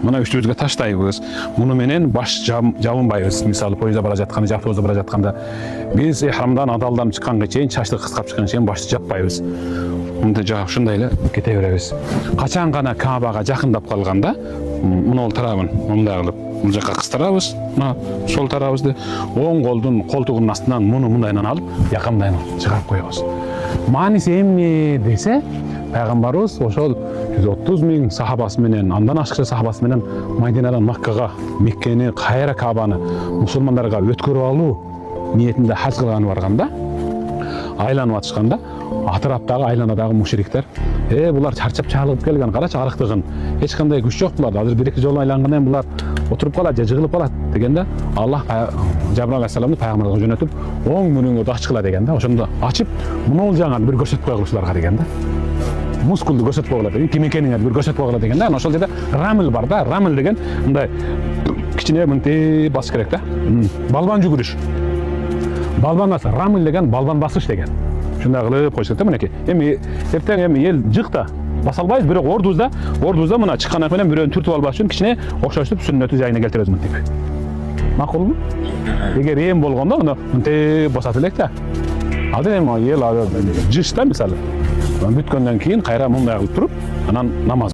мына үстүбүзгө таштайбыз. Муну менен баш жабынбайбыз. Мисалы поездда бара жатканда, же автобусда бара жатканда биз ихрамдан адалдан чыкканга чейин, чачты кыскап чыкканга чейин башты жаппайбыз. Мындай жаап ушундай эле кете беребиз. Качан гана Каабага жакындап калганда, мунул тарабын мындай кылып бул жака кыстырабыз. Мына сол тарабызды оң колдун колтугунун астынан муну мындайынан алып, якамдайын чыгарып коебуз. Мааниси эмне десе, пайгамбарыбыз ошол 130 миң сахабасы менен, андан ашыкча сахабасы менен Мадинадан Маккага, Меккени, кайра Каабаны мусулмандарга өткөрүп алуу ниетинде хаж кылганы барганда, айланып атышканда, атыраптагы айланадагы мушриктер, булар чарчап чалып келген, карачы арыктыгын, эч кандай күч жок буларда. Азыр 1-2 жолу айлангандан булар отуруп калат же жыгылып калат дегенде, Аллах Жабраил алейхиссаламды пайгамбарга жөнөтүп, оң мөрөңгө ачкыла дегенде, ошондо ачып, мунул жаңы бир көрсөтүп койгула ушуларга дегенде. Мускулду көрсөтүп койгула деген, ким экениңерди бир көрсөтүп койгула дегенде, ошол жерде рамил бар да, рамил деген мындай кичине мынтип басыш керек да. Балбан жүгүрүш. Балбангасы рамил деген балбан басыш деген. Шундай кылып койсок да мынакей. Эми эртең эл жыкта баса албайбыз, бирок ордубузда мына чыккан ак менен бирөөнү түртүп албаш үчүн кичине окшоштуп сүннөтү жайына келтиребиз мынтип. Макулбу? Эгер эм болгондо аны мынтип басат элек да. Азыр эми эл жышта мисалы бүткөндөн кийин кайра мындай кылып туруп, анан намаз